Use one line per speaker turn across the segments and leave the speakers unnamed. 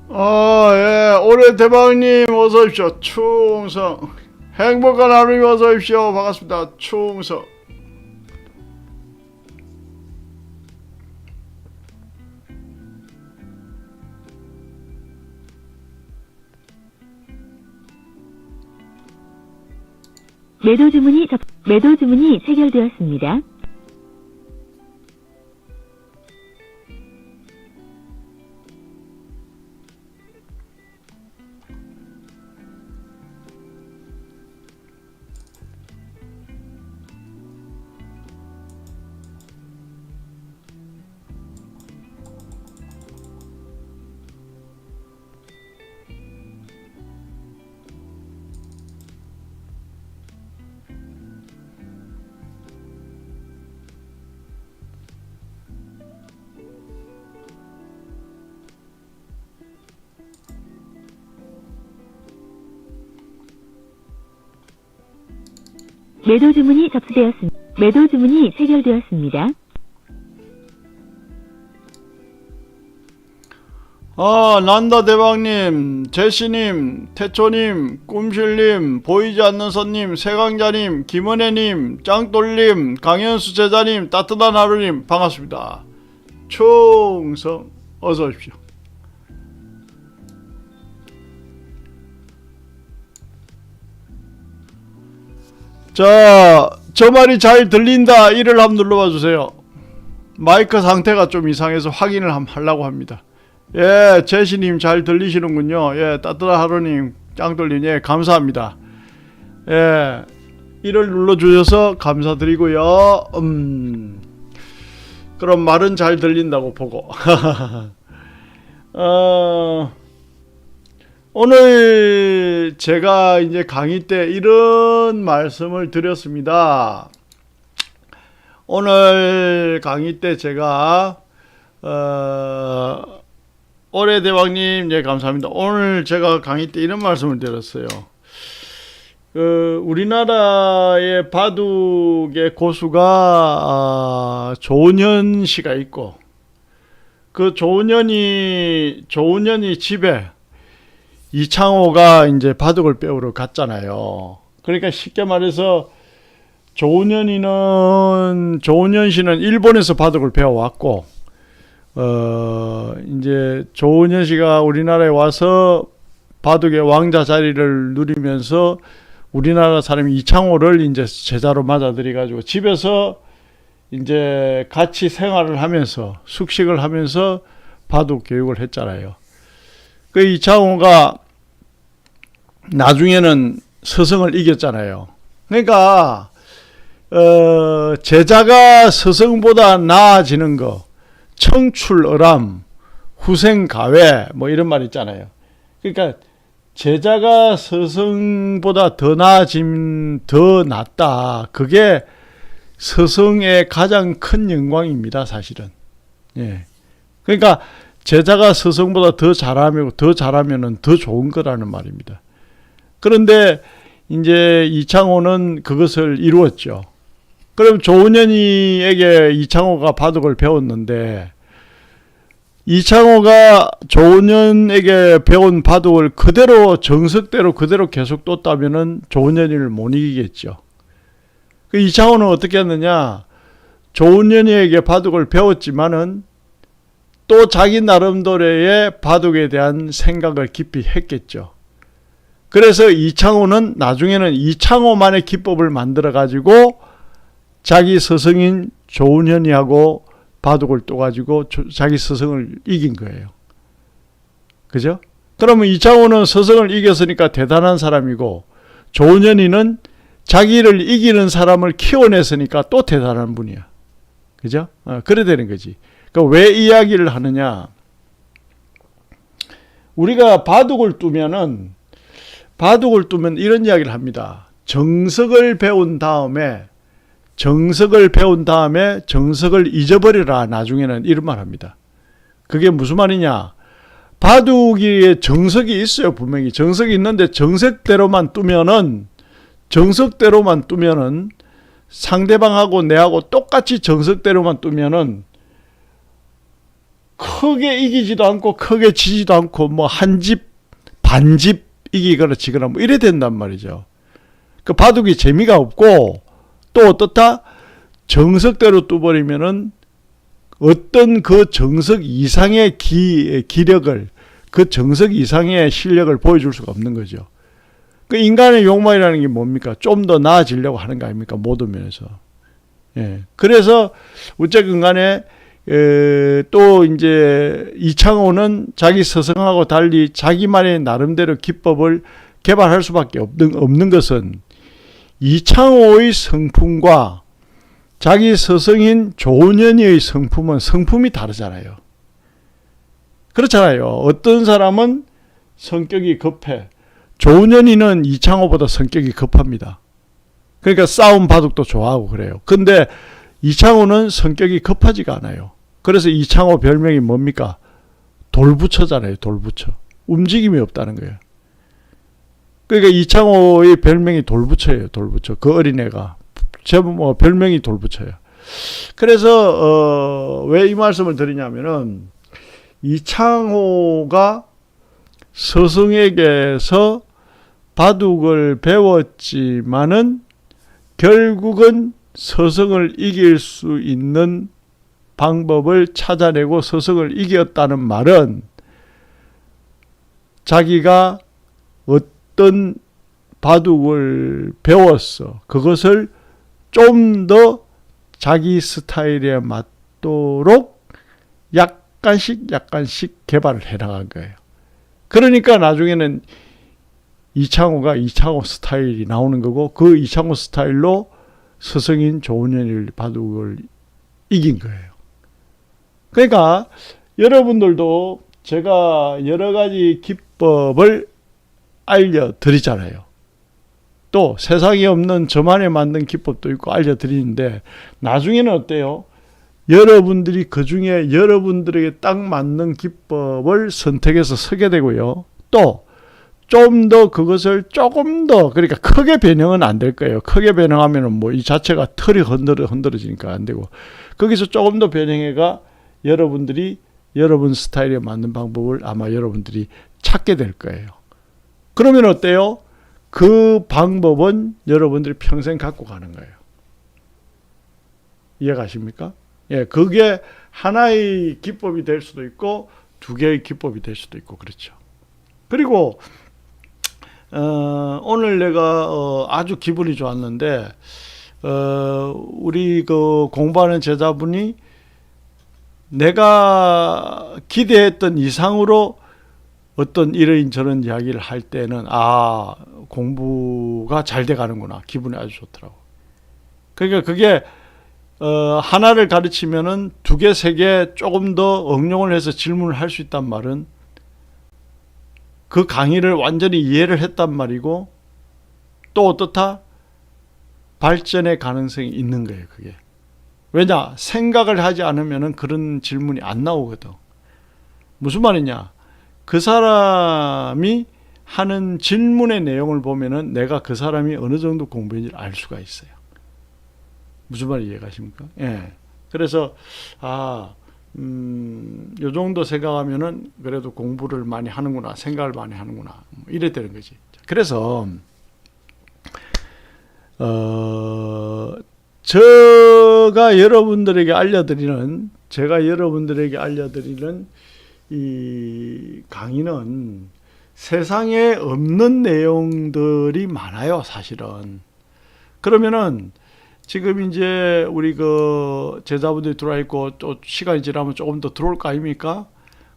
예, 올해 대박님 어서 오십시오. 충성. 행복한 하루님 어서 오십시오. 반갑습니다. 충성.
매도 주문이 체결되었습니다. 매도 주문이 체결되었습니다.
난다 대박님, 제시님, 태초님, 꿈실님, 보이지 않는 손님, 세강자님, 김은혜님, 짱돌님, 강현수 제자님, 따뜻한 하루님 반갑습니다. 충성 어서 오십시오. 자, 저 말이 잘 들린다 이를 한번 눌러봐 주세요. 마이크 상태가 좀 이상해서 확인을 한번 하려고 합니다. 예, 제시님 잘 들리시는군요. 예, 따뜻한 하루님, 짱돌님, 예, 감사합니다. 예, 이를 눌러주셔서 감사드리고요. 그럼 말은 잘 들린다고 보고. 오늘 제가 이제 강의 때 이런 말씀을 드렸습니다. 오늘 강의 때 제가, 올해 대박님, 예, 감사합니다. 오늘 제가 강의 때 이런 말씀을 드렸어요. 우리나라의 바둑의 고수가, 조은현 씨가 있고, 그 조은현이 집에 이창호가 이제 바둑을 배우러 갔잖아요. 그러니까 쉽게 말해서 조은현 씨는 일본에서 바둑을 배워왔고, 이제 조은현 씨가 우리나라에 와서 바둑의 왕자 자리를 누리면서 우리나라 사람이 이창호를 이제 제자로 맞아들여가지고 집에서 이제 같이 생활을 하면서 숙식을 하면서 바둑 교육을 했잖아요. 그 이창호가 나중에는 스승을 이겼잖아요. 그러니까 제자가 스승보다 나아지는 거, 청출어람, 후생가외 뭐 이런 말 있잖아요. 그러니까 제자가 스승보다 더 낫다. 그게 스승의 가장 큰 영광입니다, 사실은. 예. 그러니까 제자가 스승보다 더 잘하면은 더 좋은 거라는 말입니다. 그런데 이제 이창호는 그것을 이루었죠. 그럼 조은현이에게 이창호가 바둑을 배웠는데, 이창호가 조은현에게 배운 바둑을 그대로 정석대로 그대로 계속 뒀다면은 조은현이를 못 이기겠죠. 그 이창호는 어떻게 했느냐? 조은현이에게 바둑을 배웠지만은 또 자기 나름대로의 바둑에 대한 생각을 깊이 했겠죠. 그래서 이창호는 나중에는 이창호만의 기법을 만들어 가지고 자기 스승인 조은현이하고 바둑을 떠가지고 자기 스승을 이긴 거예요. 그죠? 그러면 이창호는 스승을 이겼으니까 대단한 사람이고, 조은현이는 자기를 이기는 사람을 키워냈으니까 또 대단한 분이야. 그죠? 그래 되는 거지. 그러니까 왜 이야기를 하느냐? 우리가 바둑을 두면 이런 이야기를 합니다. 정석을 배운 다음에 정석을 잊어버리라. 나중에는 이런 말 합니다. 그게 무슨 말이냐? 바둑이 정석이 있어요. 분명히 정석이 있는데 정석대로만 두면은 상대방하고 내하고 똑같이 정석대로만 두면은 크게 이기지도 않고 크게 지지도 않고 뭐 한 집 반집 이기거나 지거나 뭐 이래 된단 말이죠. 그 바둑이 재미가 없고 또 어떻다? 정석대로 뚜버리면은 어떤 그 정석 이상의 기력을, 그 정석 이상의 실력을 보여줄 수가 없는 거죠. 그 인간의 욕망이라는 게 뭡니까? 좀 더 나아지려고 하는 거 아닙니까? 모든 면에서. 예. 그래서 어쨌든 간에 또 이제 이창호는 자기 스승하고 달리 자기만의 나름대로 기법을 개발할 수밖에 없는 것은 이창호의 성품과 자기 스승인 조은현이의 성품이 다르잖아요. 그렇잖아요. 어떤 사람은 성격이 급해. 조은현이는 이창호보다 성격이 급합니다. 그러니까 싸움 바둑도 좋아하고 그래요. 근데 이창호는 성격이 급하지가 않아요. 그래서 이창호 별명이 뭡니까? 돌부처잖아요. 돌부처. 움직임이 없다는 거예요. 그러니까 이창호의 별명이 돌부처예요. 돌부처. 그 어린애가. 뭐 별명이 돌부처예요. 그래서 왜 이 말씀을 드리냐면은 이창호가 스승에게서 바둑을 배웠지만은 결국은 스승을 이길 수 있는 방법을 찾아내고 스승을 이겼다는 말은 자기가 어떤 바둑을 배웠어. 그것을 좀 더 자기 스타일에 맞도록 약간씩 개발을 해나간 거예요. 그러니까 나중에는 이창호가 이창호 스타일이 나오는 거고 그 이창호 스타일로 스승인 조은현이 바둑을 이긴 거예요. 그러니까 여러분들도 제가 여러 가지 기법을 알려드리잖아요. 또 세상에 없는 저만에 만든 기법도 있고 알려드리는데 나중에는 어때요? 여러분들이 그 중에 여러분들에게 딱 맞는 기법을 선택해서 쓰게 되고요. 또 좀 더 그것을 조금 더 그러니까 크게 변형은 안 될 거예요. 크게 변형하면은 뭐 이 자체가 틀이 흔들어지니까 안 되고 거기서 조금 더 변형해가 여러분들이 여러분 스타일에 맞는 방법을 아마 여러분들이 찾게 될 거예요. 그러면 어때요? 그 방법은 여러분들이 평생 갖고 가는 거예요. 이해가십니까? 예, 그게 하나의 기법이 될 수도 있고 두 개의 기법이 될 수도 있고 그렇죠. 그리고 오늘 내가 아주 기분이 좋았는데 우리 그 공부하는 제자분이 내가 기대했던 이상으로 어떤 이런저런 이야기를 할 때는 공부가 잘 돼 가는구나. 기분이 아주 좋더라고. 그러니까 그게 하나를 가르치면은 두 개, 세 개 조금 더 응용을 해서 질문을 할 수 있단 말은 그 강의를 완전히 이해를 했단 말이고 또 어떻다? 발전의 가능성이 있는 거예요. 그게. 왜냐? 생각을 하지 않으면은 그런 질문이 안 나오거든. 무슨 말이냐? 그 사람이 하는 질문의 내용을 보면은 내가 그 사람이 어느 정도 공부했는지를 알 수가 있어요. 무슨 말인지 이해가십니까? 예. 그래서 요 정도 생각하면은 그래도 공부를 많이 하는구나, 생각을 많이 하는구나, 이래 되는 거지. 그래서 제가 여러분들에게 알려드리는 이 강의는 세상에 없는 내용들이 많아요, 사실은. 그러면은 지금 이제 우리 그 제자분들이 들어와 있고 또 시간이 지나면 조금 더 들어올 거 아닙니까?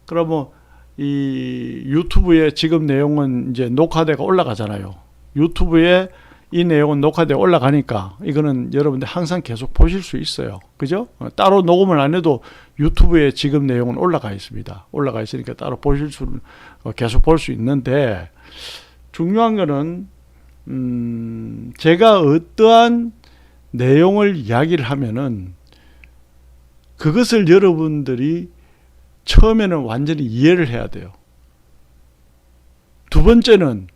그러면 이 유튜브에 지금 내용은 이제 녹화돼가 올라가잖아요. 유튜브에 이 내용은 녹화돼 올라가니까 이거는 여러분들 항상 계속 보실 수 있어요. 그죠? 따로 녹음을 안 해도 유튜브에 지금 내용은 올라가 있습니다. 올라가 있으니까 따로 계속 볼 수 있는데 중요한 거는 제가 어떠한 내용을 이야기를 하면은 그것을 여러분들이 처음에는 완전히 이해를 해야 돼요. 두 번째는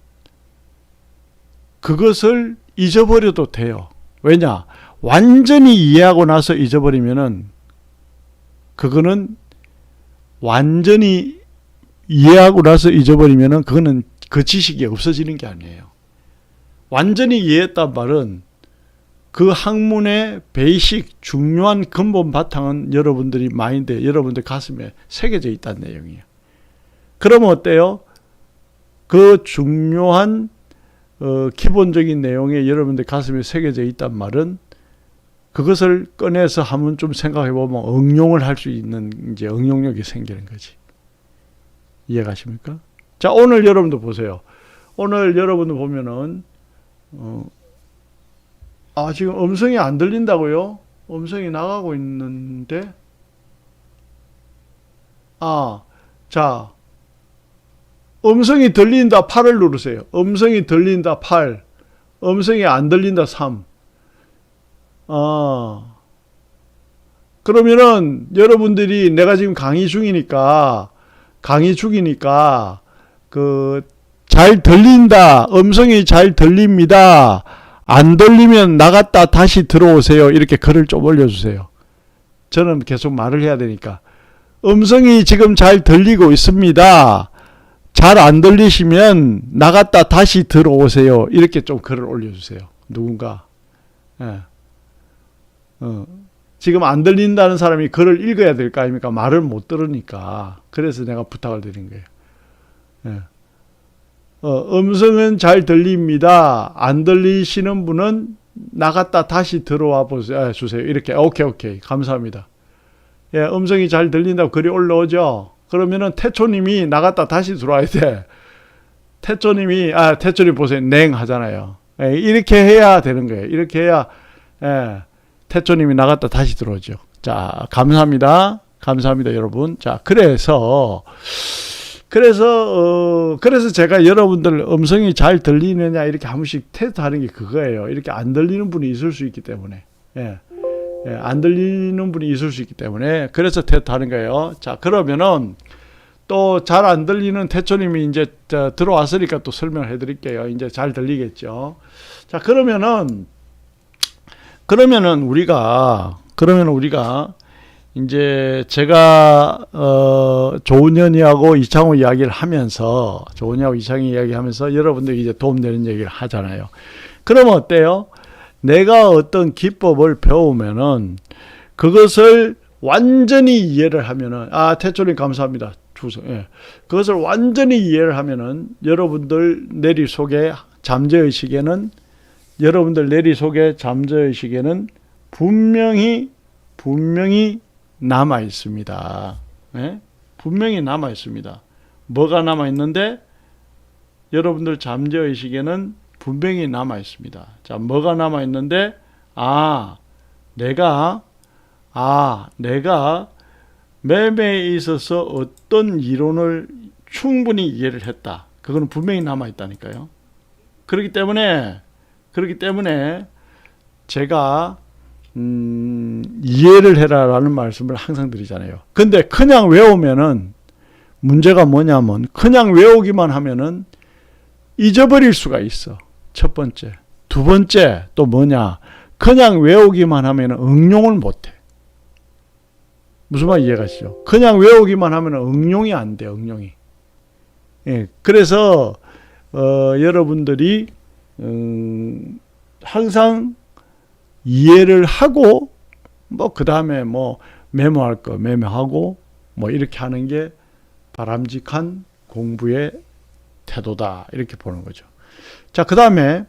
그것을 잊어버려도 돼요. 왜냐? 완전히 이해하고 나서 잊어버리면은 그거는 완전히 이해하고 나서 잊어버리면은 그거는 그 지식이 없어지는 게 아니에요. 완전히 이해했단 말은 그 학문의 베이식 중요한 근본 바탕은 여러분들이 마인드에, 여러분들 가슴에 새겨져 있다는 내용이에요. 그러면 어때요? 그 중요한 기본적인 내용에 여러분들 가슴에 새겨져 있단 말은 그것을 꺼내서 한번 좀 생각해 보면 응용을 할 수 있는 이제 응용력이 생기는 거지. 이해가십니까? 자, 오늘 여러분들 보세요. 오늘 여러분들 보면은 지금 음성이 안 들린다고요? 음성이 나가고 있는데 자, 음성이 들린다 8을 누르세요. 음성이 들린다 8, 음성이 안 들린다 3. 그러면은 여러분들이 내가 지금 강의 중이니까 잘 들린다, 음성이 잘 들립니다, 안 들리면 나갔다 다시 들어오세요, 이렇게 글을 좀 올려주세요. 저는 계속 말을 해야 되니까. 음성이 지금 잘 들리고 있습니다, 잘 안 들리시면 나갔다 다시 들어오세요, 이렇게 좀 글을 올려주세요. 누군가. 지금 안 들린다는 사람이 글을 읽어야 될 거 아닙니까? 말을 못 들으니까. 그래서 내가 부탁을 드린 거예요. 음성은 잘 들립니다, 안 들리시는 분은 나갔다 다시 들어와 주세요. 이렇게. 오케이. 감사합니다. 예, 음성이 잘 들린다고 글이 올라오죠? 그러면은 태초님이 나갔다 다시 들어와야 돼. 태초님이 보세요. 냉 하잖아요. 예, 이렇게 해야 되는 거예요. 이렇게 해야, 태초님이 나갔다 다시 들어오죠. 자, 감사합니다, 여러분. 자, 그래서 제가 여러분들 음성이 잘 들리느냐 이렇게 한 번씩 테스트하는 게 그거예요. 이렇게 안 들리는 분이 있을 수 있기 때문에. 안 들리는 분이 있을 수 있기 때문에 그래서 테스트하는 거예요. 자, 그러면은 또 잘 안 들리는 태초님이 이제 들어왔으니까 또 설명을 해드릴게요. 이제 잘 들리겠죠. 자, 그러면은 우리가 이제 제가 조은현이하고 이창호 이야기를 하면서 여러분들이 이제 도움되는 얘기를 하잖아요. 그러면 어때요? 내가 어떤 기법을 배우면은 그것을 완전히 이해를 하면은 태초님 감사합니다. 그것을 완전히 이해를 하면은 여러분들 내리속에 잠재의식에는 분명히 남아 있습니다. 분명히 남아 있습니다. 뭐가 남아 있는데 여러분들 잠재의식에는 분명히 남아 있습니다. 자, 뭐가 남아 있는데 내가 매매에 있어서 어떤 이론을 충분히 이해를 했다. 그거는 분명히 남아 있다니까요. 그렇기 때문에 제가 이해를 해라라는 말씀을 항상 드리잖아요. 근데 그냥 외우면은 문제가 뭐냐면 그냥 외우기만 하면은 잊어버릴 수가 있어. 첫 번째. 두 번째 또 뭐냐? 그냥 외우기만 하면은 응용을 못 해. 무슨 말 이해가시죠? 그냥 외우기만 하면은 응용이 안 돼. 응용이. 예. 그래서 여러분들이 항상 이해를 하고 그 다음에 메모할 거 메모하고 이렇게 하는 게 바람직한 공부의 태도다, 이렇게 보는 거죠. 자, 그 다음에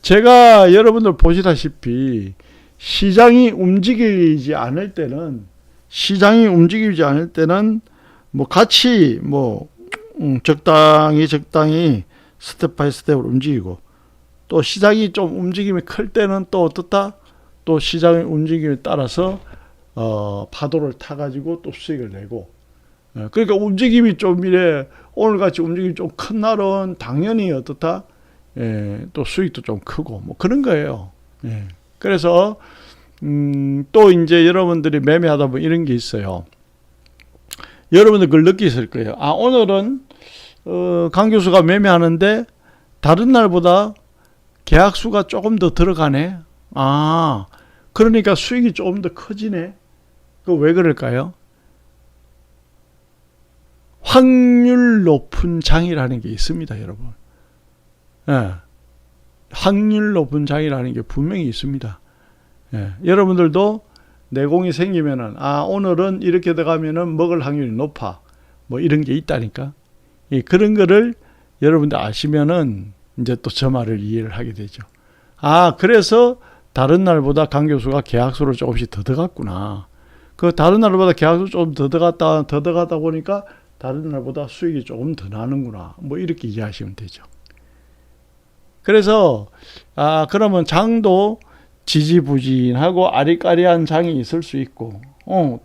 제가 여러분들 보시다시피 시장이 움직이지 않을 때는 같이 적당히 스텝 바이 스텝으로 움직이고, 또 시장이 좀 움직임이 클 때는 또 어떻다? 또 시장의 움직임에 따라서 파도를 타가지고 또 수익을 내고. 그러니까 움직임이 좀 오늘같이 움직임이 좀 큰 날은 당연히 어떻다? 또 수익도 좀 크고 그런 거예요. 그래서 또 이제 여러분들이 매매하다 보면 이런 게 있어요. 여러분들 그걸 느끼실 거예요. 오늘은 강 교수가 매매하는데 다른 날보다 계약수가 조금 더 들어가네. 그러니까 수익이 조금 더 커지네. 그 왜 그럴까요? 확률 높은 장이라는 게 있습니다, 여러분. 예. 확률 높은 장이라는 게 분명히 있습니다. 예. 여러분들도 내공이 생기면은, 오늘은 이렇게 들어가면은 먹을 확률이 높아. 뭐 이런 게 있다니까. 예. 그런 거를 여러분들 아시면은 이제 또 저 말을 이해를 하게 되죠. 그래서 다른 날보다 강 교수가 계약서를 조금씩 더 들어갔구나. 그 다른 날보다 계약서 좀 더 들어가다 보니까 다른 날보다 수익이 조금 더 나는구나. 뭐 이렇게 이해하시면 되죠. 그래서 그러면 장도 지지부진하고 아리까리한 장이 있을 수 있고,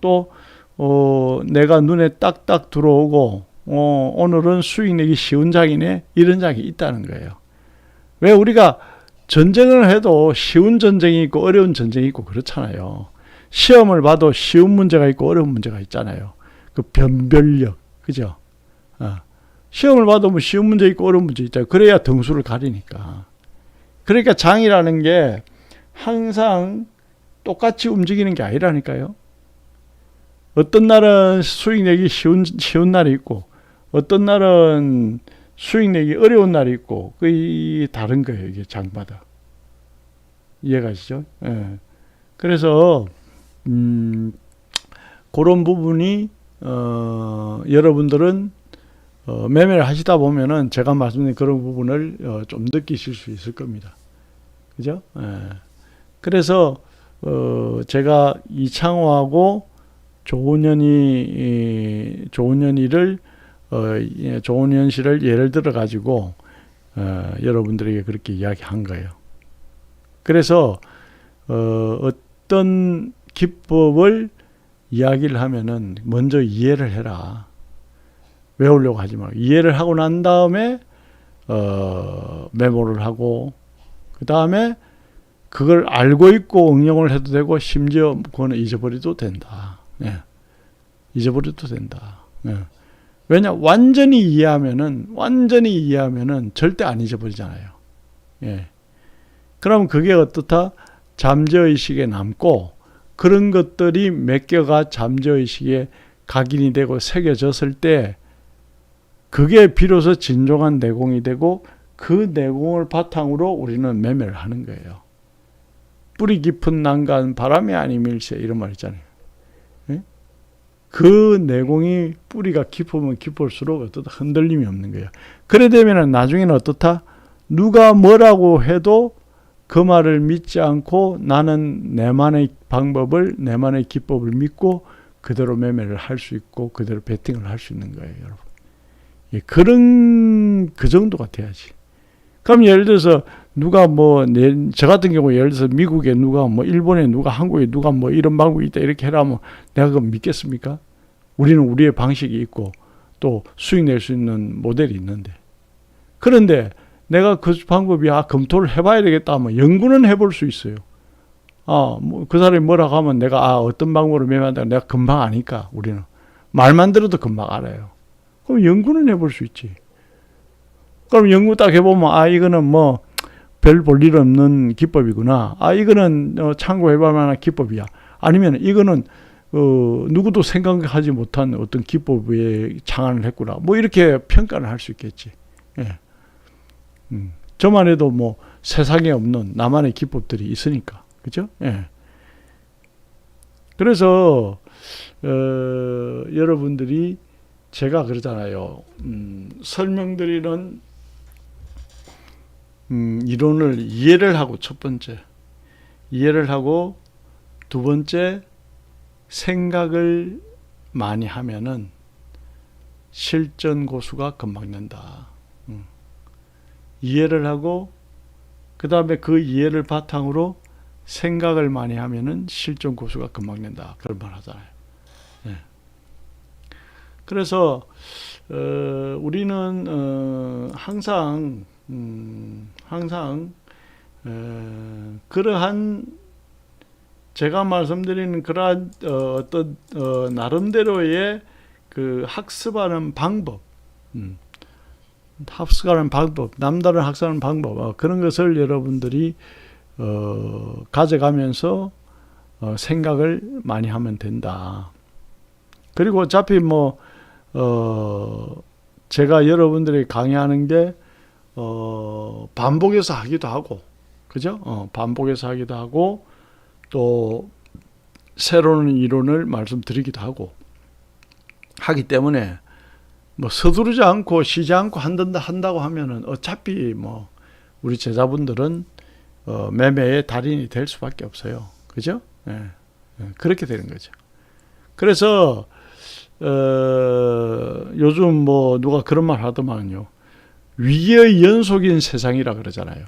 또 내가 눈에 딱딱 들어오고, 오늘은 수익 내기 쉬운 장이네, 이런 장이 있다는 거예요. 왜 우리가 전쟁을 해도 쉬운 전쟁이 있고 어려운 전쟁이 있고 그렇잖아요. 시험을 봐도 쉬운 문제가 있고 어려운 문제가 있잖아요. 그 변별력, 그죠? 시험을 봐도 뭐 쉬운 문제 있고 어려운 문제 있잖아요. 그래야 등수를 가리니까. 그러니까 장이라는 게 항상 똑같이 움직이는 게 아니라니까요. 어떤 날은 수익 내기 쉬운 날이 있고, 어떤 날은 수익 내기 어려운 날이 있고, 그게 다른 거예요, 이게 장마다. 이해가시죠? 예. 그래서, 그런 부분이, 여러분들은, 매매를 하시다 보면은 제가 말씀드린 그런 부분을 좀 느끼실 수 있을 겁니다. 그죠? 예. 그래서, 제가 이창호하고 조은현이를 조은현 씨를 예를 들어 가지고 여러분들에게 그렇게 이야기한 거예요. 그래서 어떤 기법을 이야기를 하면은 먼저 이해를 해라. 외우려고 하지 말고 이해를 하고 난 다음에 메모를 하고 그 다음에 그걸 알고 있고 응용을 해도 되고 심지어 그거는 잊어버려도 된다. 예. 잊어버려도 된다. 예. 왜냐 완전히 이해하면은 절대 안 잊어버리잖아요. 예. 그럼 그게 어떻다? 잠재의식에 남고 그런 것들이 몇 개가 잠재의식에 각인이 되고 새겨졌을 때 그게 비로소 진정한 내공이 되고 그 내공을 바탕으로 우리는 매매를 하는 거예요. 뿌리 깊은 난간 바람이 아니밀세 이런 말 있잖아요. 예? 그 내공이 뿌리가 깊으면 깊을수록 어떻다 흔들림이 없는 거예요. 그래 되면 나중에는 어떻다? 누가 뭐라고 해도 그 말을 믿지 않고 나는 내만의 방법을 내만의 기법을 믿고 그대로 매매를 할 수 있고 그대로 베팅을 할 수 있는 거예요, 여러분. 예, 그 정도가 돼야지. 그럼 예를 들어서 누가 저 같은 경우 예를 들어서 미국에 누가 일본에 누가 한국에 누가 이런 방법이 있다 이렇게 해라면 내가 그거 믿겠습니까? 우리는 우리의 방식이 있고 또 수익 낼 수 있는 모델이 있는데. 그런데 내가 그 방법이 검토를 해봐야 되겠다 하면 연구는 해볼 수 있어요. 그 사람이 뭐라고 하면 내가 어떤 방법으로 매매한다 내가 금방 아니까 우리는 말만 들어도 금방 알아요. 그럼 연구는 해볼 수 있지. 그럼 연구 딱 해보면 이거는 별 볼 일 없는 기법이구나. 이거는 참고해볼 만한 기법이야. 아니면 이거는 누구도 생각하지 못한 어떤 기법에 창안을 했구나. 이렇게 평가를 할 수 있겠지. 예. 저만 해도 세상에 없는 나만의 기법들이 있으니까. 그죠? 예. 그래서 여러분들이 제가 그러잖아요. 설명드리는 이론을 이해를 하고 첫 번째 이해를 하고 두 번째 생각을 많이 하면은 실전 고수가 금방 된다. 이해를 하고 그 다음에 그 이해를 바탕으로 생각을 많이 하면은 실전 고수가 금방 된다. 그런 말 하잖아요. 네. 그래서 우리는 항상 그러한 제가 말씀드리는 그러한 어떤 나름대로의 그 학습하는 방법, 남다른 학습하는 방법 그런 것을 여러분들이 가져가면서 생각을 많이 하면 된다. 그리고 어차피 제가 여러분들이 강의하는 게 반복해서 하기도 하고, 그죠? 반복해서 하기도 하고, 또 새로운 이론을 말씀드리기도 하고 하기 때문에 뭐 서두르지 않고 쉬지 않고 한다고 하면은 어차피 뭐 우리 제자분들은 매매의 달인이 될 수밖에 없어요. 그죠? 예. 그렇게 되는 거죠. 그래서 요즘 뭐 누가 그런 말 하더만요. 위기의 연속인 세상이라 그러잖아요.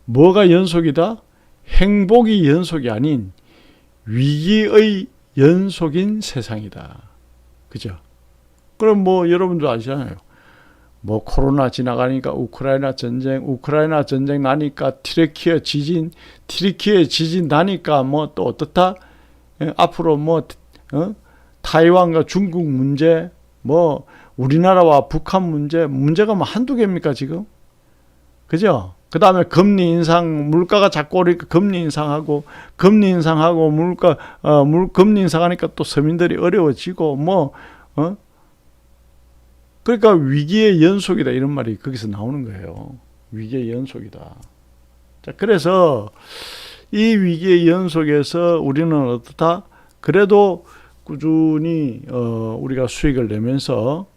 뭐가 연속이다? 행복이 연속이 아닌 위기의 연속인 세상이다. 그죠? 그럼 뭐 여러분도 아시잖아요. 뭐 코로나 지나가니까 우크라이나 전쟁 나니까 튀르키예 지진 나니까 뭐 또 어떻다? 앞으로 뭐 타이완과 중국 문제, 뭐 우리나라와 북한 문제가 뭐 한두 개입니까 지금? 그죠? 그 다음에 금리 인상, 물가가 자꾸 오르니까 금리 인상하고 물가 금리 인상하니까 또 서민들이 어려워지고 그러니까 위기의 연속이다 이런 말이 거기서 나오는 거예요. 위기의 연속이다. 자, 그래서 이 위기의 연속에서 우리는 어떻다? 그래도 꾸준히 우리가 수익을 내면서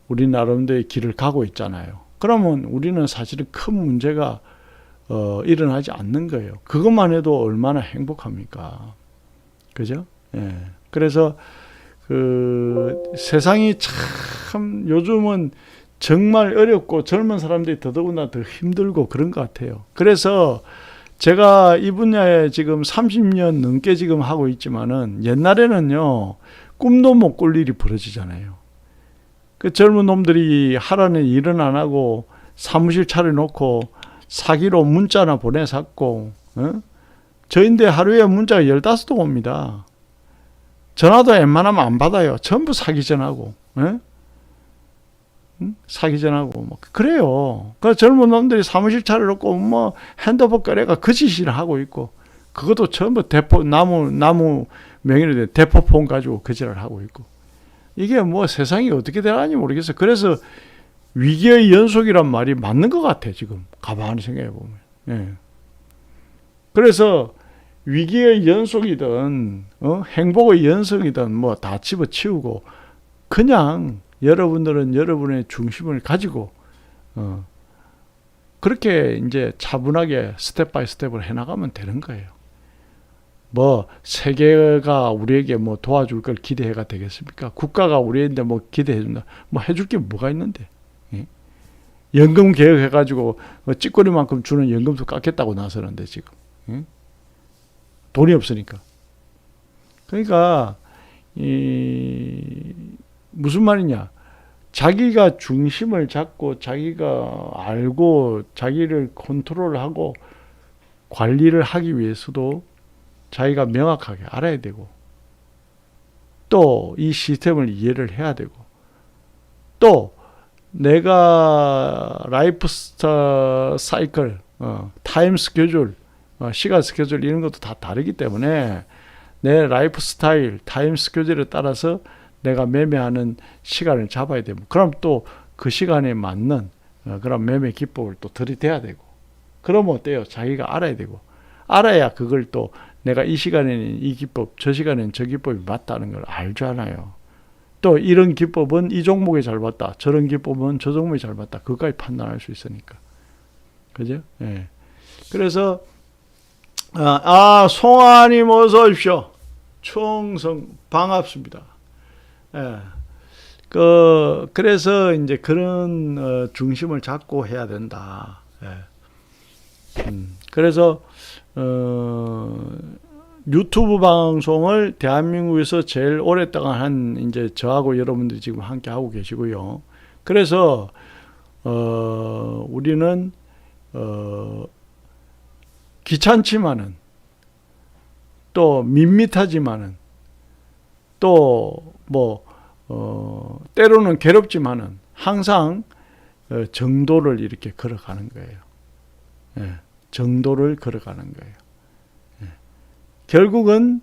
우리 나름대로의 길을 가고 있잖아요. 그러면 우리는 사실은 큰 문제가 일어나지 않는 거예요. 그것만 해도 얼마나 행복합니까? 그죠? 예. 그래서 세상이 참 요즘은 정말 어렵고 젊은 사람들이 더더구나 더 힘들고 그런 것 같아요. 그래서 제가 이 분야에 지금 30년 넘게 지금 하고 있지만은 옛날에는요, 꿈도 못 꿀 일이 벌어지잖아요. 그 젊은 놈들이 하라는 일은 안 하고 사무실 차려놓고 사기로 문자나 보내샀고, 저인데 하루에 문자가 15통 옵니다. 전화도 웬만하면 안 받아요. 전부 사기 전화고, 사기 전화고, 뭐, 그래요. 그 젊은 놈들이 사무실 차려놓고 뭐 핸드폰 거래가 그 짓을 하고 있고, 그것도 전부 나무 명의로 된 대포폰 가지고 그 짓을 하고 있고. 이게 뭐 세상이 어떻게 되는지 모르겠어요. 그래서 위기의 연속이란 말이 맞는 것 같아, 지금. 가만히 생각해 보면. 예. 그래서 위기의 연속이든, 행복의 연속이든 뭐 다 집어치우고, 그냥 여러분들은 여러분의 중심을 가지고, 그렇게 이제 차분하게 스텝 바이 스텝을 해나가면 되는 거예요. 뭐 세계가 우리에게 뭐 도와줄 걸 기대해가 되겠습니까? 국가가 우리한테 뭐 기대해준다. 뭐 해줄 게 뭐가 있는데? 예? 연금 개혁해가지고 찌꺼리만큼 주는 연금도 깎겠다고 나서는데 지금 돈이 없으니까. 그러니까 무슨 말이냐? 자기가 중심을 잡고 자기가 알고 자기를 컨트롤하고 관리를 하기 위해서도 자기가 명확하게 알아야 되고, 또 이 시스템을 이해를 해야 되고, 또 내가 라이프 사이클, 타임 스케줄, 시간 스케줄 이런 것도 다 다르기 때문에 내 라이프 스타일, 타임 스케줄에 따라서 내가 매매하는 시간을 잡아야 되고, 그럼 또 그 시간에 맞는 그런 매매 기법을 또 들이대야 되고, 그러면 어때요? 자기가 알아야 되고, 알아야 그걸 또 내가 이 시간에는 이 기법, 저 시간에는 저 기법이 맞다는 걸 알잖아요. 또 이런 기법은 이 종목에 잘 맞다, 저런 기법은 저 종목에 잘 맞다, 그것까지 판단할 수 있으니까. 그죠? 예. 그래서 송아님 어서 오십시오. 총성 반갑습니다. 예. 그래서 이제 그런 중심을 잡고 해야 된다. 예. 그래서 유튜브 방송을 대한민국에서 제일 오랫동안 한 이제 저하고 여러분들이 지금 함께 하고 계시고요. 그래서 우리는 귀찮지만은 또 밋밋하지만은 또 뭐 때로는 괴롭지만은 항상 정도를 이렇게 걸어가는 거예요. 예, 정도를 걸어가는 거예요. 예. 결국은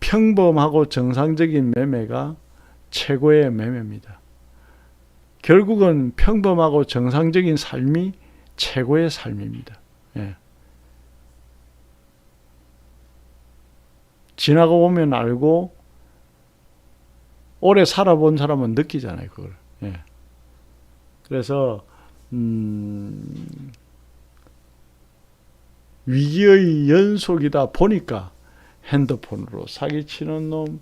평범하고 정상적인 매매가 최고의 매매입니다. 결국은 평범하고 정상적인 삶이 최고의 삶입니다. 예. 지나고 보면 알고 오래 살아본 사람은 느끼잖아요, 그걸. 예. 그래서 위기의 연속이다 보니까 핸드폰으로 사기치는 놈,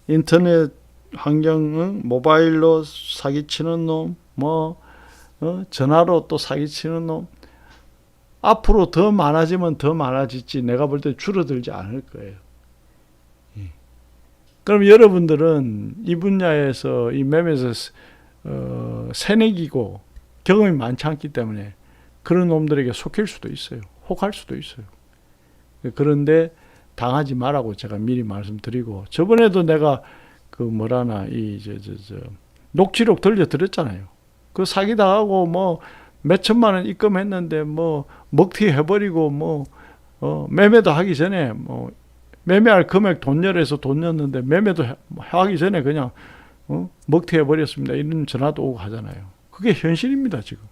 인터넷 환경, 모바일로 사기치는 놈, 전화로 또 사기치는 놈. 앞으로 더 많아지면 더 많아지지 내가 볼 때 줄어들지 않을 거예요. 그럼 여러분들은 이 분야에서 이 매매에서 새내기고 경험이 많지 않기 때문에 그런 놈들에게 속힐 수도 있어요. 혹할 수도 있어요. 그런데 당하지 말라고 제가 미리 말씀드리고, 저번에도 내가 녹취록 들려드렸잖아요. 그 사기당하고 몇 천만 원 입금했는데 먹튀 해버리고 매매도 하기 전에 매매할 금액 돈 열어서 돈 넣었는데 매매도 하기 전에 그냥 먹튀 해버렸습니다. 이런 전화도 오고 하잖아요. 그게 현실입니다, 지금.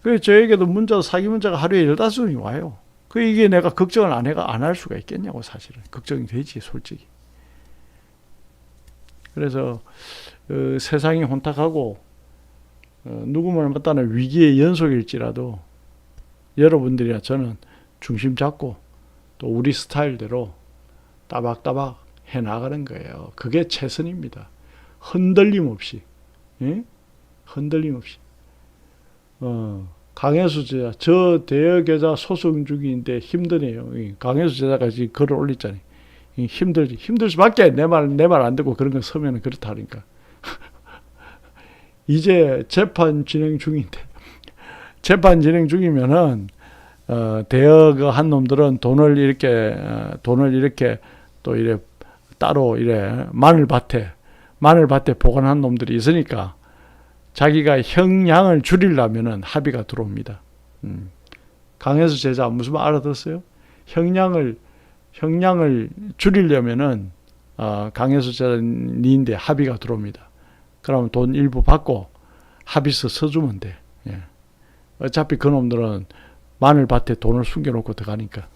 그래서 저에게도 사기 문자가 하루에 15통이 와요. 이게 내가 걱정을 안 할 수가 있겠냐고, 사실은. 걱정이 되지, 솔직히. 그래서 세상이 혼탁하고 누구말 못하는 위기의 연속일지라도 여러분들이나 저는 중심 잡고 또 우리 스타일대로 따박따박 해나가는 거예요. 그게 최선입니다. 흔들림 없이. 예? 흔들림 없이. 강혜수 제자, 저 대여계좌 소송 중인데 힘드네요. 강혜수 제자가 지금 글을 올렸잖아요. 힘들 수밖에. 내 말 안 듣고 그런 거 서면 그렇다니까. 이제 재판 진행 중인데, 재판 진행 중이면은 대여가 한 놈들은 돈을 이렇게 또 이래 따로 이래 마늘밭에 보관한 놈들이 있으니까 자기가 형량을 줄이려면은 합의가 들어옵니다. 강혜수 제자 무슨 말 알아들었어요? 형량을 줄이려면은 강혜수 제자님인데 합의가 들어옵니다. 그러면 돈 일부 받고 합의서 써주면 돼. 예. 어차피 그 놈들은 마늘밭에 돈을 숨겨놓고 들어가니까.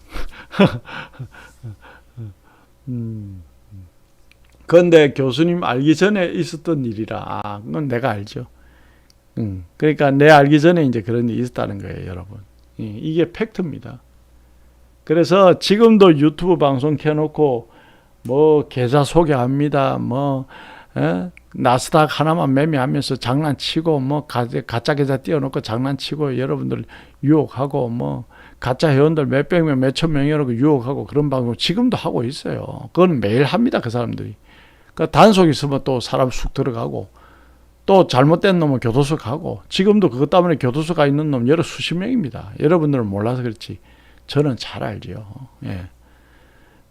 그런데 교수님 알기 전에 있었던 일이라, 그건 내가 알죠. 그러니까 내 알기 전에 이제 그런 일이 있었다는 거예요, 여러분. 이게 팩트입니다. 그래서 지금도 유튜브 방송 켜놓고 계좌 소개합니다. 나스닥 하나만 매매하면서 장난치고 가짜 계좌 띄워놓고 장난치고 여러분들 유혹하고 가짜 회원들 몇백 명 몇천 명이라고 유혹하고 그런 방송 지금도 하고 있어요. 그건 매일 합니다, 그 사람들이. 그 단속 있으면 또 사람 쑥 들어가고 또 잘못된 놈은 교도소 가고, 지금도 그것 때문에 교도소 가 있는 놈 여러 수십 명입니다. 여러분들은 몰라서 그렇지 저는 잘 알죠. 예.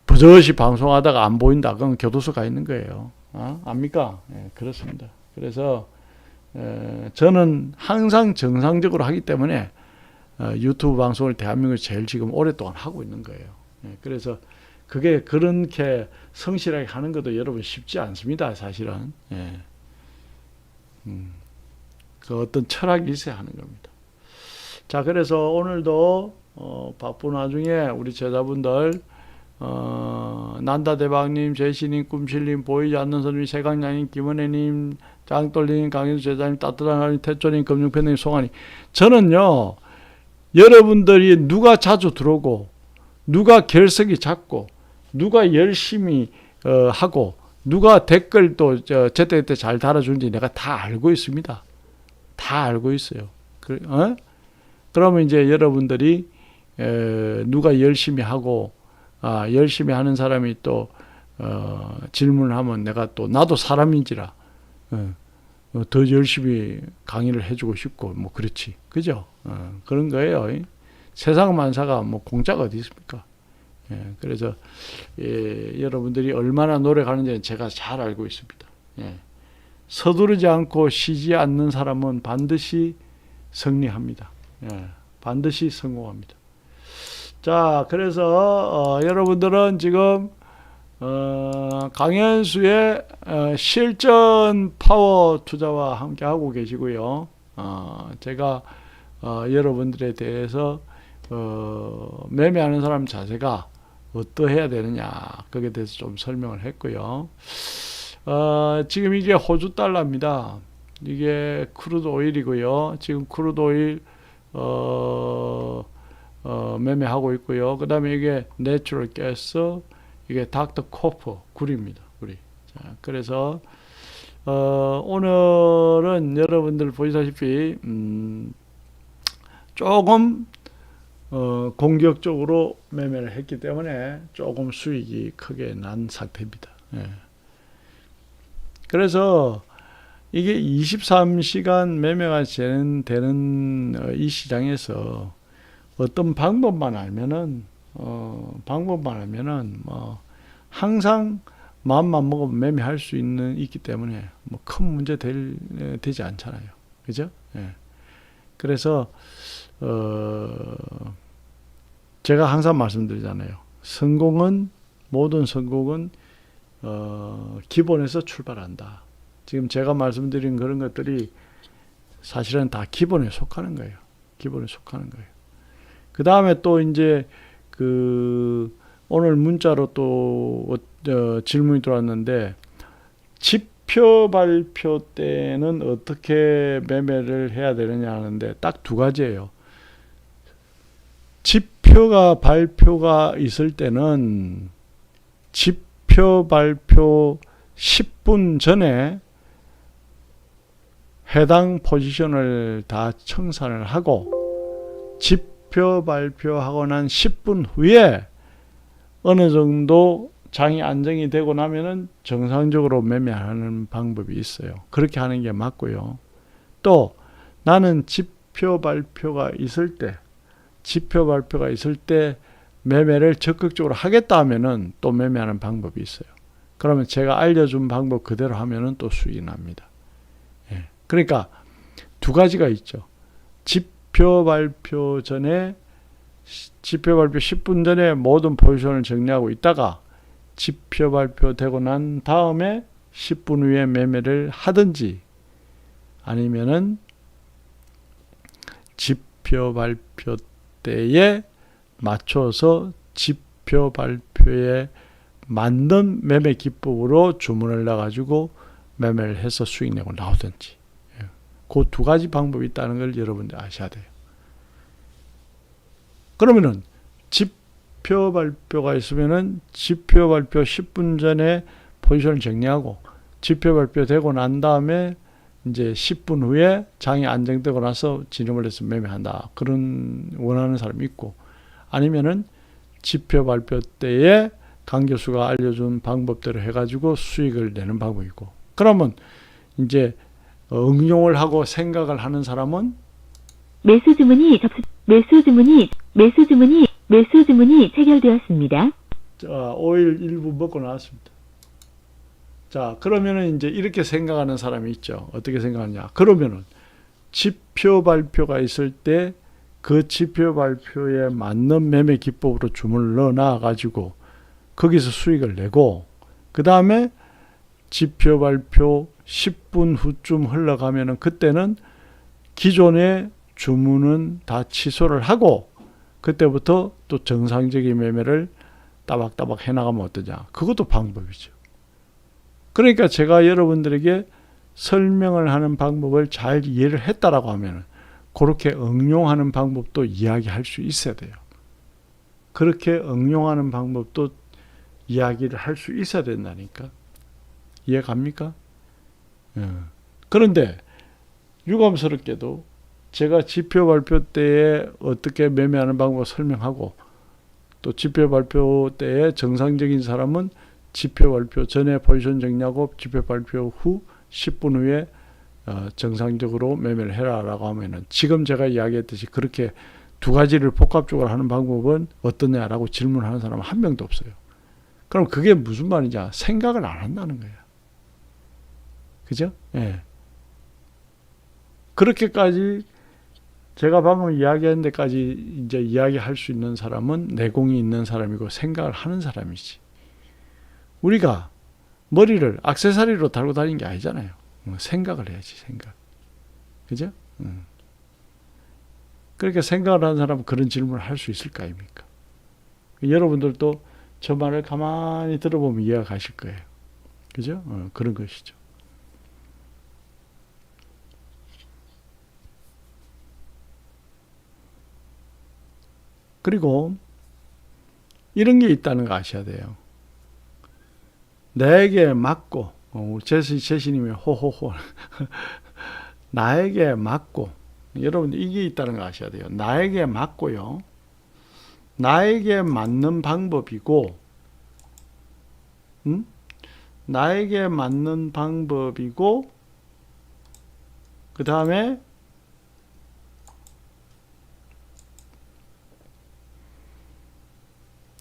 버젓이 방송하다가 안 보인다, 그건 교도소 가 있는 거예요. 압니까? 예, 그렇습니다. 그래서 저는 항상 정상적으로 하기 때문에 유튜브 방송을 대한민국에서 제일 지금 오랫동안 하고 있는 거예요. 예, 그래서 그게 그렇게 성실하게 하는 것도 여러분 쉽지 않습니다, 사실은. 예. 그 어떤 철학이 있어야 하는 겁니다. 자, 그래서 오늘도 바쁜 와중에 우리 제자분들 난다대박님, 제시님, 꿈실님, 보이지 않는 선생님, 세강량님, 김은혜님, 장돌님, 강현수 제자님, 따뜻한 하나님, 태조님, 금융팬님, 송환님. 저는요, 여러분들이 누가 자주 들어오고 누가 결석이 작고 누가 열심히 하고 누가 댓글도 제때 잘 달아주는지 내가 다 알고 있습니다. 다 알고 있어요. 그러면 이제 여러분들이 누가 열심히 하고 열심히 하는 사람이 또 질문을 하면 내가 또 나도 사람인지라 더 열심히 강의를 해주고 싶고 그렇지, 그죠? 그런 거예요. 세상 만사가 공짜가 어디 있습니까? 예, 그래서 여러분들이 얼마나 노력하는지는 제가 잘 알고 있습니다. 예. 서두르지 않고 쉬지 않는 사람은 반드시 승리합니다. 예, 반드시 성공합니다. 자, 그래서 여러분들은 지금 강현수의 실전 파워 투자와 함께 하고 계시고요. 제가 여러분들에 대해서 매매하는 사람 자세가 어떠해야 되느냐 거기에 대해서 좀 설명을 했고요. 지금 이게 호주 달러입니다. 이게 크루드 오일이고요. 지금 크루드 오일 매매하고 있고요. 그 다음에 이게 내추럴 가스, 이게 닥터 코퍼 구리입니다. 구리. 자, 그래서 오늘은 여러분들 보시다시피 조금 공격적으로 매매를 했기 때문에 조금 수익이 크게 난 상태입니다. 예. 그래서 이게 23시간 매매가 되는 이 시장에서 어떤 방법만 알면은 뭐 항상 마음만 먹으면 매매할 수 있기 때문에 뭐 큰 문제 되지 않잖아요. 그죠? 예. 그래서 제가 항상 말씀드리잖아요. 모든 성공은 기본에서 출발한다. 지금 제가 말씀드린 그런 것들이 사실은 다 기본에 속하는 거예요. 기본에 속하는 거예요. 그 다음에 또 이제 오늘 문자로 또 질문이 들어왔는데, 지표 발표 때는 어떻게 매매를 해야 되느냐 하는데 딱 두 가지예요. 지표가 발표가 있을 때는 지표 발표 10분 전에 해당 포지션을 다 청산을 하고, 지표 발표하고 난 10분 후에 어느 정도 장이 안정이 되고 나면은 정상적으로 매매하는 방법이 있어요. 그렇게 하는 게 맞고요. 또 나는 지표 발표가 있을 때 매매를 적극적으로 하겠다 하면은 또 매매하는 방법이 있어요. 그러면 제가 알려준 방법 그대로 하면은 또 수익이 납니다. 예. 그러니까 두 가지가 있죠. 지표 발표 10분 전에 모든 포지션을 정리하고 있다가 지표 발표되고 난 다음에 10분 후에 매매를 하든지, 아니면은 지표 발표 때에 맞춰서 지표 발표에 맞는 매매 기법으로 주문을 놔가지고 매매를 해서 수익 내고 나오든지, 그 두 가지 방법이 있다는 걸 여러분들 아셔야 돼요. 그러면은 지표 발표가 있으면은 지표 발표 10분 전에 포지션을 정리하고, 지표 발표되고 난 다음에 이제 10분 후에 장이 안정되고 나서 진입을 해서 매매한다. 그런 원하는 사람이 있고, 아니면은 지표 발표 때에 강 교수가 알려준 방법대로 해가지고 수익을 내는 방법이고. 그러면 이제 응용을 하고 생각을 하는 사람은
매수 주문이 체결되었습니다.
자, 오일 일부 먹고 나왔습니다. 자, 그러면은 이제 이렇게 생각하는 사람이 있죠. 어떻게 생각하냐? 그러면은 지표 발표가 있을 때 그 지표 발표에 맞는 매매 기법으로 주문을 넣어놔 가지고 거기서 수익을 내고, 그 다음에 지표 발표 10분 후쯤 흘러가면은 그때는 기존의 주문은 다 취소를 하고 그때부터 또 정상적인 매매를 따박따박 해나가면 어떠냐. 그것도 방법이죠. 그러니까 제가 여러분들에게 설명을 하는 방법을 잘 이해를 했다라고 하면 그렇게 응용하는 방법도 이야기할 수 있어야 돼요. 그렇게 응용하는 방법도 이야기를 할 수 있어야 된다니까. 이해 갑니까? 그런데 유감스럽게도 제가 지표 발표 때에 어떻게 매매하는 방법을 설명하고, 또 지표 발표 때에 정상적인 사람은 지표 발표 전에 포지션 정리하고 지표 발표 후 10분 후에 정상적으로 매매를 해라라고 하면은, 지금 제가 이야기했듯이 그렇게 두 가지를 복합적으로 하는 방법은 어떠냐라고 질문하는 사람은 한 명도 없어요. 그럼 그게 무슨 말이냐? 생각을 안 한다는 거예요. 그죠? 예. 그렇게까지 제가 방금 이야기한 데까지 이제 이야기할 수 있는 사람은 내공이 있는 사람이고 생각을 하는 사람이지. 우리가 머리를 액세서리로 달고 다니는 게 아니잖아요. 생각을 해야지, 생각. 그죠? 그러니까 생각을 하는 사람은 그런 질문을 할 수 있을 거 아닙니까? 여러분들도 저 말을 가만히 들어보면 이해가 가실 거예요. 그죠? 그런 것이죠. 그리고 이런 게 있다는 거 아셔야 돼요. 나에게 맞고, 제시님의 호호호. 나에게 맞고, 여러분 이게 있다는 거 아셔야 돼요. 나에게 맞고요. 나에게 맞는 방법이고, 나에게 맞는 방법이고, 그 다음에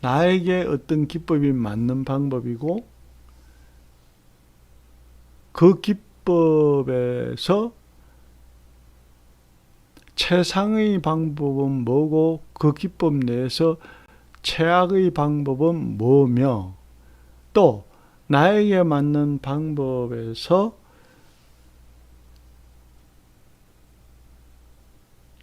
나에게 어떤 기법이 맞는 방법이고, 그 기법에서 최상의 방법은 뭐고 그 기법 내에서 최악의 방법은 뭐며, 또 나에게 맞는 방법에서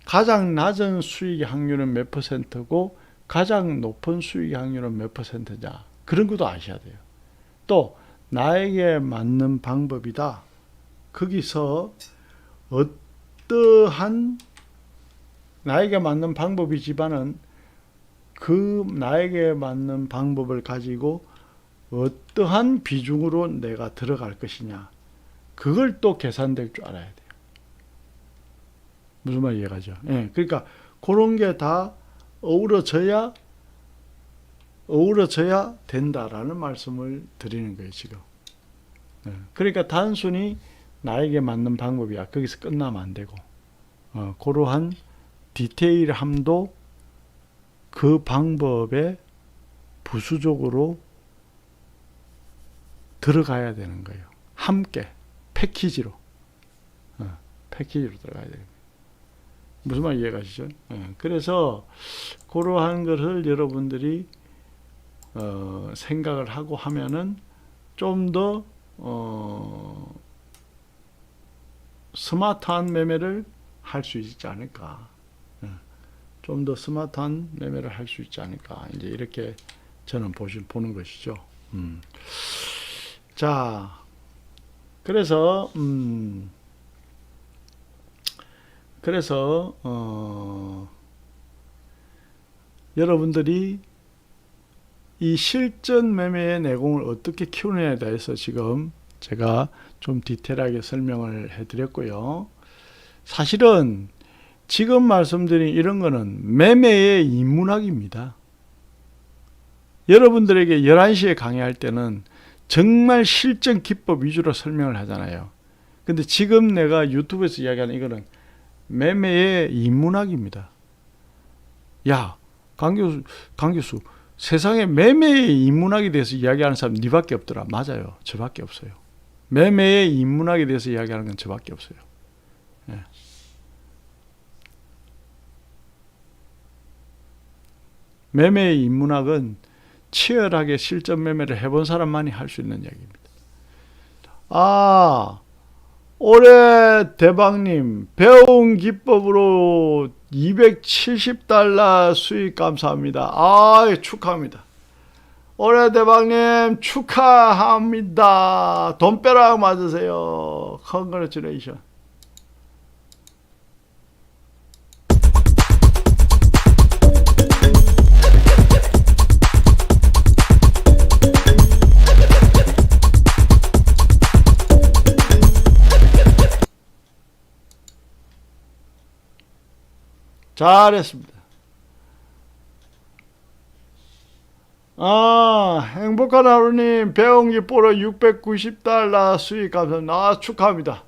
가장 낮은 수익 확률은 몇 퍼센트고 가장 높은 수익 확률은 몇 퍼센트냐, 그런 것도 아셔야 돼요. 또 나에게 맞는 방법이다. 거기서 어떠한 나에게 맞는 방법이지만은 그 나에게 맞는 방법을 가지고 어떠한 비중으로 내가 들어갈 것이냐, 그걸 또 계산될 줄 알아야 돼요. 무슨 말 이해가죠? 예, 그러니까 그런 게 다 어우러져야 된다라는 말씀을 드리는 거예요, 지금. 예, 그러니까 단순히 나에게 맞는 방법이야, 거기서 끝나면 안 되고, 그러한 디테일함도 그 방법에 부수적으로 들어가야 되는 거예요. 함께 패키지로 들어가야 돼요. 무슨 말 이해가시죠? 그래서 그러한 것을 여러분들이 생각을 하고 하면은 좀 더 스마트한 매매를 할 수 있지 않을까. 좀 더 스마트한 매매를 할 수 있지 않을까. 이제 이렇게 저는 보는 것이죠. 자, 그래서 여러분들이 이 실전 매매의 내공을 어떻게 키우느냐에 대해서 지금 제가 좀 디테일하게 설명을 해드렸고요. 사실은 지금 말씀드린 이런 거는 매매의 인문학입니다. 여러분들에게 11시에 강의할 때는 정말 실전 기법 위주로 설명을 하잖아요. 근데 지금 내가 유튜브에서 이야기하는 이거는 매매의 인문학입니다. 야, 강 교수, 세상에 매매의 인문학에 대해서 이야기하는 사람 니밖에 없더라. 맞아요. 저밖에 없어요. 매매의 인문학에 대해서 이야기하는 건 저밖에 없어요. 예. 매매의 인문학은 치열하게 실전 매매를 해본 사람만이 할 수 있는 이야기입니다. 올해 대박님 배운 기법으로 $270 수익 감사합니다. 축하합니다. 올해 대박님 축하합니다. 돈벼락 맞으세요. Congratulations. 잘했습니다. 행복한 하루님 배운 기포로 $690 수익 감사합니다. 축하합니다.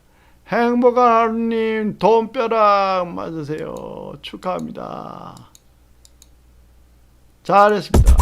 행복한 하루님 돈벼락 맞으세요. 축하합니다. 잘했습니다.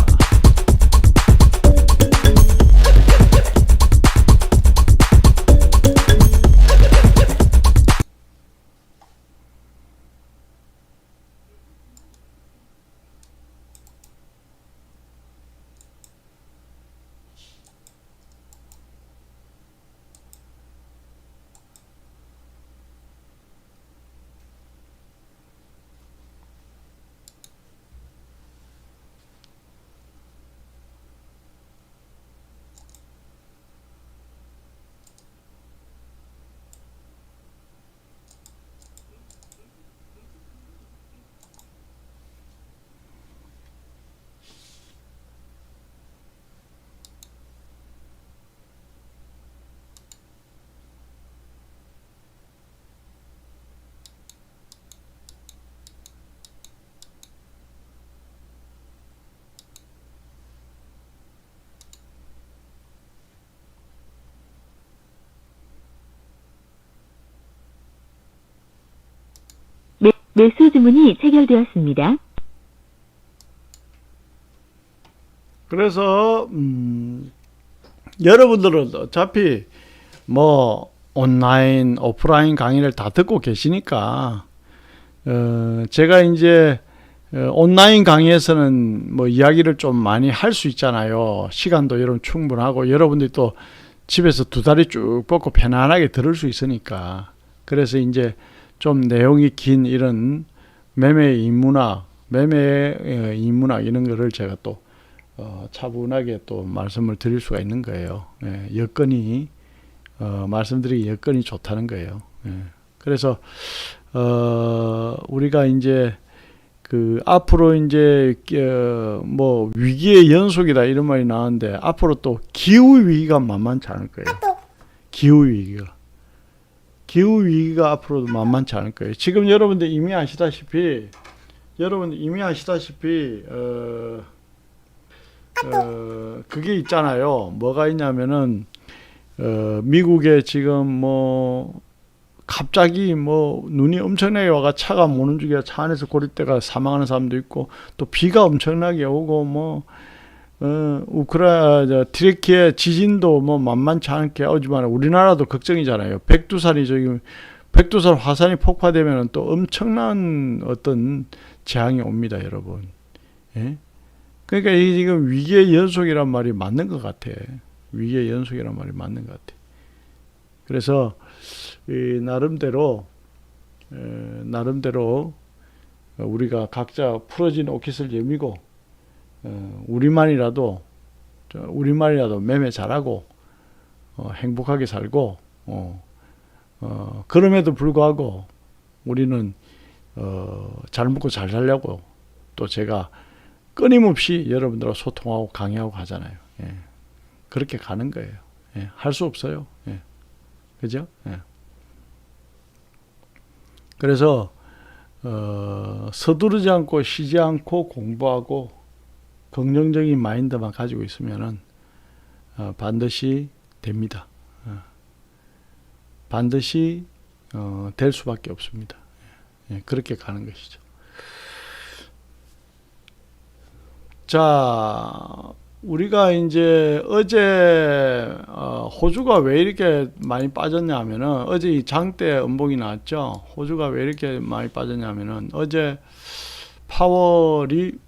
매수 주문이 체결되었습니다.
그래서 여러분들은 어차피 뭐 온라인, 오프라인 강의를 다 듣고 계시니까 제가 이제 온라인 강의에서는 뭐 이야기를 좀 많이 할 수 있잖아요. 시간도 여러분 충분하고 여러분들이 또 집에서 두 다리 쭉 뻗고 편안하게 들을 수 있으니까. 그래서 이제 좀 내용이 긴 이런 매매 인문학 이런 거를 제가 또 차분하게 또 말씀을 드릴 수가 있는 거예요. 예, 여건이 말씀드리기 여건이 좋다는 거예요. 예. 그래서 우리가 이제 그 앞으로 이제 뭐 위기의 연속이다 이런 말이 나왔는데 앞으로 또 기후 위기가 만만치 않을 거예요. 기후 위기가 앞으로도 만만치 않을 거예요. 지금 여러분들 이미 아시다시피 그게 있잖아요. 뭐가 있냐면은 미국에 지금 뭐 갑자기 뭐 눈이 엄청나게 와가 차가 못 움직여 차 안에서 고립돼가 사망하는 사람도 있고 또 비가 엄청나게 오고 뭐 트레키에 지진도 뭐 만만치 않게 오지만 우리나라도 걱정이잖아요. 백두산 화산이 폭파되면 또 엄청난 어떤 재앙이 옵니다, 여러분. 예? 그러니까 이게 지금 위기의 연속이란 말이 맞는 것 같아. 위기의 연속이란 말이 맞는 것 같아. 그래서 나름대로 우리가 각자 풀어진 옷깃을 여미고 우리만이라도 매매 잘하고 행복하게 살고 그럼에도 불구하고 우리는 잘 먹고 잘 살려고 또 제가 끊임없이 여러분들과 소통하고 강의하고 하잖아요. 예. 그렇게 가는 거예요. 예. 할 수 없어요. 예. 그죠? 예. 그래서 서두르지 않고 쉬지 않고 공부하고 긍정적인 마인드만 가지고 있으면은 반드시 됩니다. 반드시 될 수밖에 없습니다. 예. 그렇게 가는 것이죠. 자, 우리가 이제 어제 호주가 왜 이렇게 많이 빠졌냐 하면은 어제 이 장대 음봉이 나왔죠. 호주가 왜 이렇게 많이 빠졌냐 하면은 어제 파월이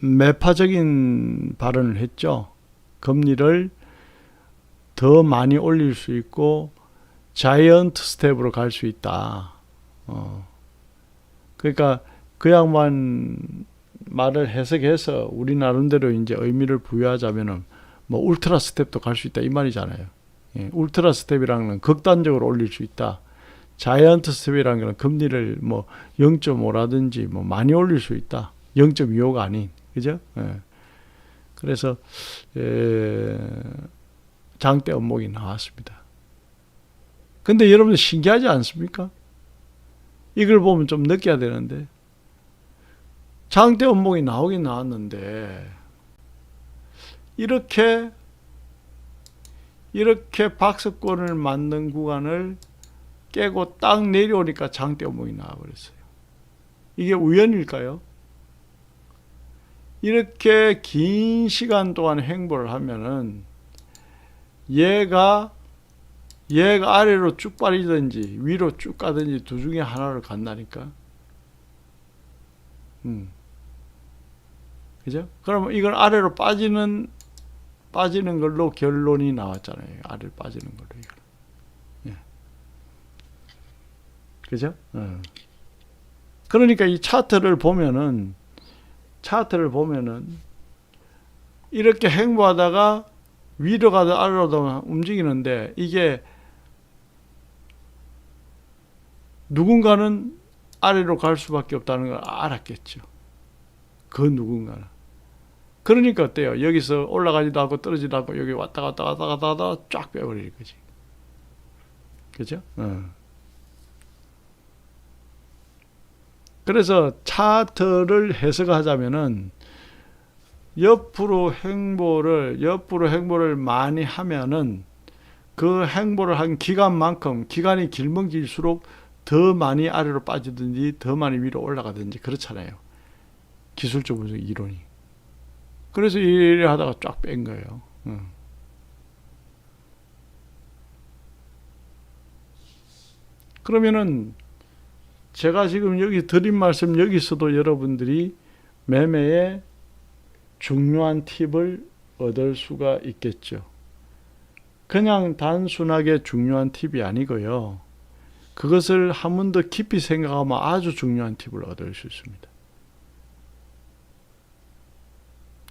매파적인 발언을 했죠. 금리를 더 많이 올릴 수 있고 자이언트 스텝으로 갈 수 있다. 그러니까 그 양반 말을 해석해서 우리 나름대로 이제 의미를 부여하자면은 뭐 울트라 스텝도 갈 수 있다 이 말이잖아요. 예, 울트라 스텝이라는 건 극단적으로 올릴 수 있다. 자이언트 스텝이라는 건 금리를 뭐 0.5라든지 뭐 많이 올릴 수 있다. 0.25가 아닌, 그죠? 예. 그래서 장대 음목이 나왔습니다. 근데 여러분들 신기하지 않습니까? 이걸 보면 좀 느껴야 되는데. 장대 음목이 나오긴 나왔는데 이렇게 박스권을 만든 구간을 깨고 딱 내려오니까 장대 음목이 나와버렸어요. 이게 우연일까요? 이렇게 긴 시간 동안 행보를 하면은 얘가 아래로 쭉 빠지든지 위로 쭉 가든지 두 중에 하나를 간다니까. 그죠? 그러면 이걸 아래로 빠지는 걸로 결론이 나왔잖아요. 아래로 빠지는 걸로 이거. 예. 그죠? 그러니까 이 차트를 보면은 이렇게 행보하다가 위로 가다 아래로 움직이는데 이게 누군가는 아래로 갈 수밖에 없다는 걸 알았겠죠. 그 누군가는. 그러니까 어때요? 여기서 올라가지도 않고 떨어지도 않고 여기 왔다 갔다 쫙 빼버리는 거지. 그죠? 그래서 차트를 해석하자면은 옆으로 행보를 많이 하면은 그 행보를 한 기간만큼 기간이 길면 길수록 더 많이 아래로 빠지든지 더 많이 위로 올라가든지 그렇잖아요. 기술적 분석 이론이. 그래서 이래 하다가 쫙 뺀 거예요. 그러면은 제가 지금 여기 드린 말씀 여기서도 여러분들이 매매의 중요한 팁을 얻을 수가 있겠죠. 그냥 단순하게 중요한 팁이 아니고요. 그것을 한 번 더 깊이 생각하면 아주 중요한 팁을 얻을 수 있습니다.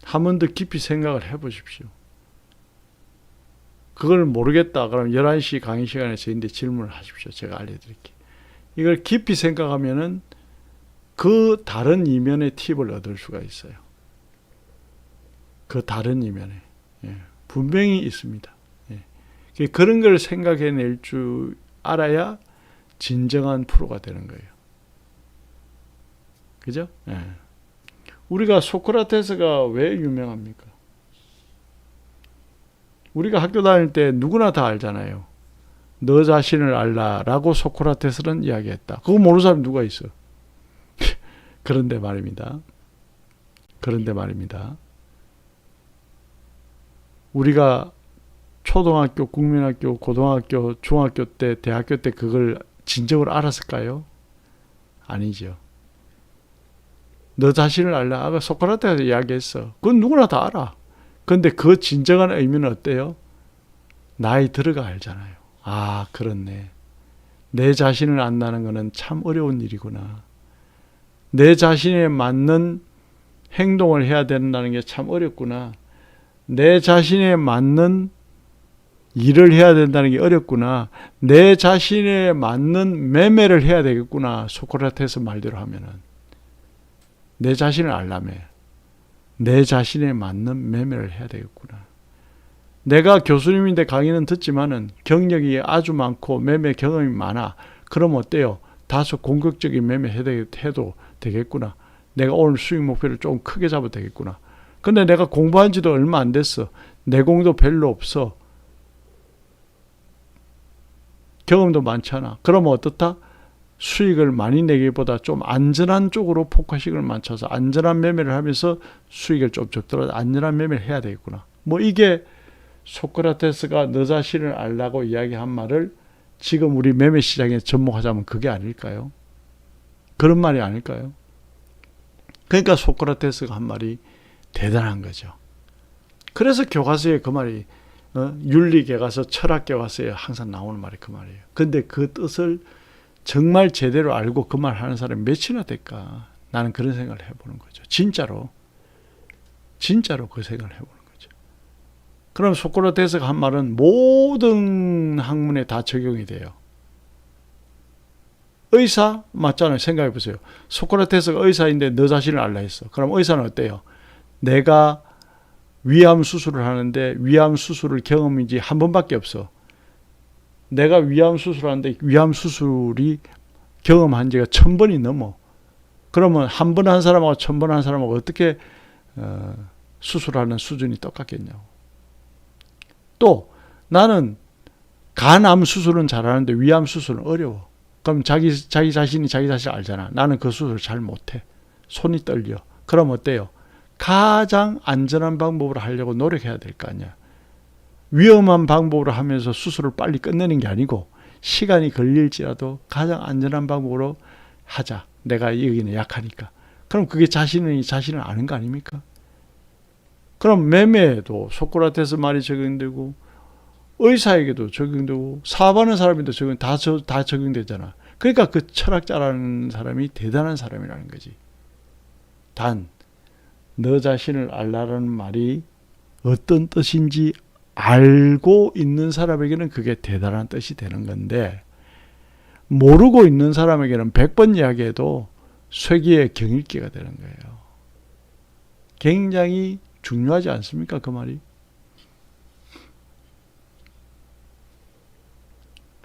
한 번 더 깊이 생각을 해보십시오. 그걸 모르겠다. 그럼 11시 강의 시간에 저희한테 질문을 하십시오. 제가 알려드릴게요. 이걸 깊이 생각하면은 그 다른 이면의 팁을 얻을 수가 있어요. 그 다른 이면에. 분명히 있습니다. 그런 걸 생각해낼 줄 알아야 진정한 프로가 되는 거예요. 그죠? 우리가 소크라테스가 왜 유명합니까? 우리가 학교 다닐 때 누구나 다 알잖아요. 너 자신을 알라라고 소크라테스는 이야기했다. 그거 모르는 사람이 누가 있어? 그런데 말입니다. 우리가 초등학교, 국민학교, 고등학교, 중학교 때, 대학교 때 그걸 진정으로 알았을까요? 아니죠. 너 자신을 알라. 아까 소크라테스가 이야기했어. 그건 누구나 다 알아. 그런데 그 진정한 의미는 어때요? 나이 들어가 알잖아요. 아, 그렇네. 내 자신을 안다는 것은 참 어려운 일이구나. 내 자신에 맞는 행동을 해야 된다는 게 참 어렵구나. 내 자신에 맞는 일을 해야 된다는 게 어렵구나. 내 자신에 맞는 매매를 해야 되겠구나. 소크라테스 말대로 하면은. 내 자신을 알라며. 내 자신에 맞는 매매를 해야 되겠구나. 내가 교수님인데 강의는 듣지만은 경력이 아주 많고 매매 경험이 많아. 그럼 어때요? 다소 공격적인 매매 해도 되겠구나. 내가 오늘 수익 목표를 좀 크게 잡아도 되겠구나. 근데 내가 공부한 지도 얼마 안 됐어. 내공도 별로 없어. 경험도 많잖아. 그러면 어떻다? 수익을 많이 내기보다 좀 안전한 쪽으로 포커싱을 맞춰서 안전한 매매를 하면서 수익을 좀 적더라도 안전한 매매를 해야 되겠구나. 뭐 이게 소크라테스가 너 자신을 알라고 이야기한 말을 지금 우리 매매 시장에 접목하자면 그게 아닐까요? 그런 말이 아닐까요? 그러니까 소크라테스가 한 말이 대단한 거죠. 그래서 교과서에 그 말이 윤리 교과서, 철학 교과서에 항상 나오는 말이 그 말이에요. 근데 그 뜻을 정말 제대로 알고 그 말 하는 사람이 몇이나 될까? 나는 그런 생각을 해보는 거죠. 진짜로 그 생각을 해보는 거죠. 그럼 소크라테스가 한 말은 모든 학문에 다 적용이 돼요. 의사 맞잖아요. 생각해 보세요. 소크라테스가 의사인데 너 자신을 알라 했어. 그럼 의사는 어때요? 내가 위암 수술을 하는데 위암 수술을 경험인지 한 번밖에 없어. 내가 위암 수술하는데 위암 수술이 경험한 지가 1000번이 넘어. 그러면 한 번 한 사람하고 1000번 한 사람하고 어떻게 수술하는 수준이 똑같겠냐고. 또 나는 간암 수술은 잘하는데 위암 수술은 어려워. 그럼 자기 자신이 자기 자신을 알잖아. 나는 그 수술을 잘 못해. 손이 떨려. 그럼 어때요? 가장 안전한 방법으로 하려고 노력해야 될 거 아니야. 위험한 방법으로 하면서 수술을 빨리 끝내는 게 아니고 시간이 걸릴지라도 가장 안전한 방법으로 하자. 내가 여기는 약하니까. 그럼 그게 자신을 아는 거 아닙니까? 그럼 매매에도 소크라테스 말이 적용되고 의사에게도 적용되고 사업하는 사람에도 다 적용되잖아. 그러니까 그 철학자라는 사람이 대단한 사람이라는 거지. 단 너 자신을 알라라는 말이 어떤 뜻인지 알고 있는 사람에게는 그게 대단한 뜻이 되는 건데 모르고 있는 사람에게는 100번 이야기해도 쇠기의 경읽기가 되는 거예요. 굉장히 중요하지 않습니까? 그 말이.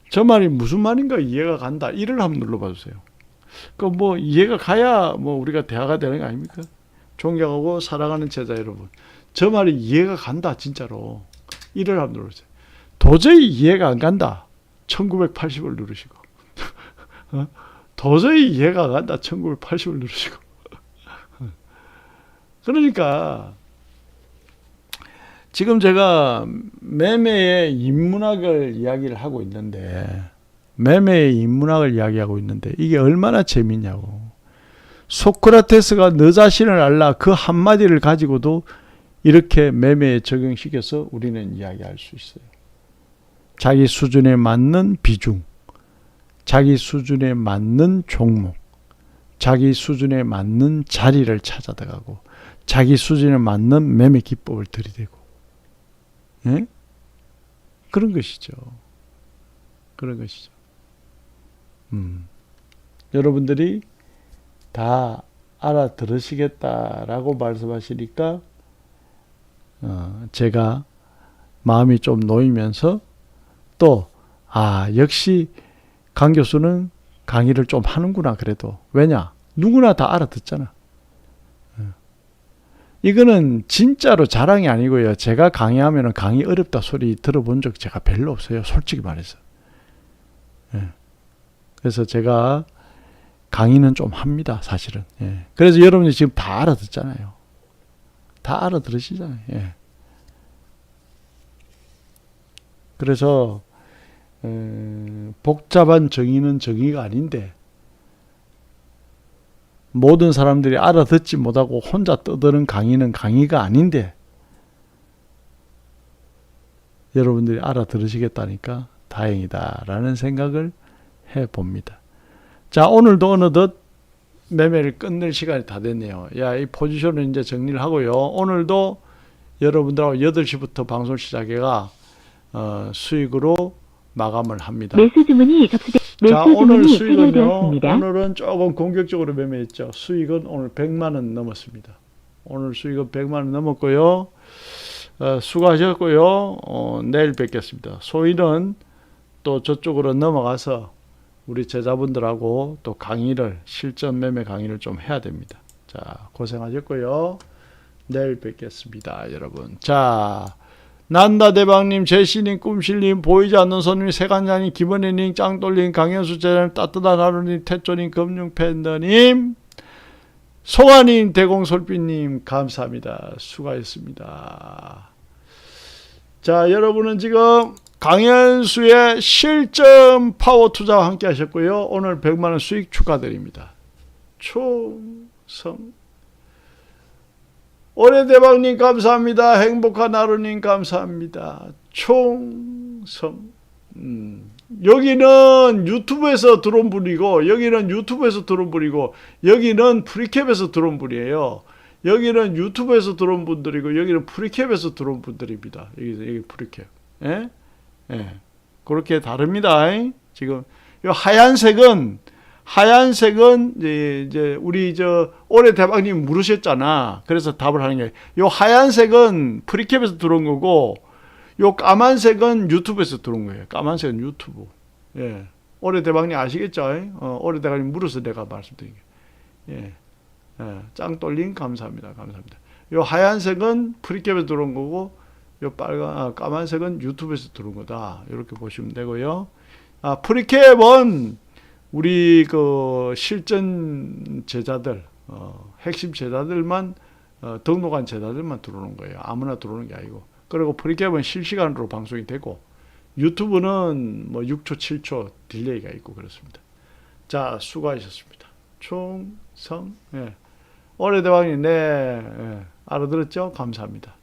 저 말이 무슨 말인가 이해가 간다. 이를 한번 눌러봐 주세요. 그 뭐 이해가 가야 뭐 우리가 대화가 되는 거 아닙니까? 존경하고 사랑하는 제자 여러분. 저 말이 이해가 간다. 진짜로. 이를 한번 누르세요. 도저히 이해가 안 간다. 1980을 누르시고. 도저히 이해가 안 간다. 1980을 누르시고. 그러니까 지금 제가 매매의 인문학을 이야기를 하고 있는데 매매의 인문학을 이야기하고 있는데 이게 얼마나 재밌냐고. 소크라테스가 너 자신을 알라 그 한마디를 가지고도 이렇게 매매에 적용시켜서 우리는 이야기할 수 있어요. 자기 수준에 맞는 비중, 자기 수준에 맞는 종목, 자기 수준에 맞는 자리를 찾아가고 자기 수준에 맞는 매매 기법을 들이대고, 예? 그런 것이죠. 그런 것이죠. 여러분들이 다 알아들으시겠다라고 말씀하시니까 제가 마음이 좀 놓이면서 또 역시 강 교수는 강의를 좀 하는구나. 그래도 왜냐? 누구나 다 알아듣잖아. 이거는 진짜로 자랑이 아니고요. 제가 강의하면 강의 어렵다 소리 들어본 적 제가 별로 없어요. 솔직히 말해서. 그래서 제가 강의는 좀 합니다. 사실은. 그래서 여러분이 지금 다 알아듣잖아요. 다 알아들으시잖아요. 그래서 복잡한 정의는 정의가 아닌데 모든 사람들이 알아듣지 못하고 혼자 떠드는 강의는 강의가 아닌데 여러분들이 알아들으시겠다니까 다행이다라는 생각을 해봅니다. 자, 오늘도 어느덧 매매를 끝낼 시간이 다 됐네요. 이 포지션을 이제 정리를 하고요. 오늘도 여러분들하고 8시부터 방송 시작해가 수익으로 마감을 합니다.
매수 주문이 접수되
자,
매수
오늘
주문이
수익은요.
체결되었습니다.
오늘은 조금 공격적으로 매매했죠. 수익은 오늘 100만 원 넘었습니다. 오늘 수익은 100만 원 넘었고요. 수고하셨고요. 내일 뵙겠습니다. 소위는 또 저쪽으로 넘어가서 우리 제자분들하고 또 강의를 실전 매매 강의를 좀 해야 됩니다. 자, 고생하셨고요. 내일 뵙겠습니다, 여러분. 자, 난다 대방님, 제시님, 꿈실님, 보이지 않는 손님, 세간장님, 김원혜님, 짱돌님, 강현수 제자님, 따뜻한 하루님, 태조님, 금융팬더님, 송아님, 대공솔비님, 감사합니다. 수고하셨습니다. 자, 여러분은 지금 강현수의 실전 파워 투자와 함께 하셨고요. 오늘 100만원 수익 축하드립니다. 총성. 오래대박님 감사합니다. 행복한 하루님 감사합니다. 총성. 여기는 유튜브에서 들어온 분이고 여기는 유튜브에서 들어온 분이고 여기는 프리캡에서 들어온 분이에요. 여기는 유튜브에서 들어온 분들이고 여기는 프리캡에서 들어온 분들입니다. 여기 프리캡. 예? 그렇게 다릅니다. 지금 이 하얀색은 이제 우리 올해 대박님 물으셨잖아. 그래서 답을 하는 게 요 하얀색은 프리캡에서 들어온 거고 요 까만색은 유튜브에서 들어온 거예요. 까만색은 유튜브. 올해 대박님 아시겠죠? 올해 대박님 물어서 내가 말씀드린 게. 짱돌림 감사합니다. 감사합니다. 요 하얀색은 프리캡에서 들어온 거고 요 까만색은 유튜브에서 들어온 거다. 이렇게 보시면 되고요. 프리캡은 우리 그 실전 제자들, 핵심 제자들만 등록한 제자들만 들어오는 거예요. 아무나 들어오는 게 아니고. 그리고 프리캡은 실시간으로 방송이 되고 유튜브는 뭐 6초, 7초 딜레이가 있고 그렇습니다. 자, 수고하셨습니다. 총성. 올해 대박님 알아들었죠? 감사합니다.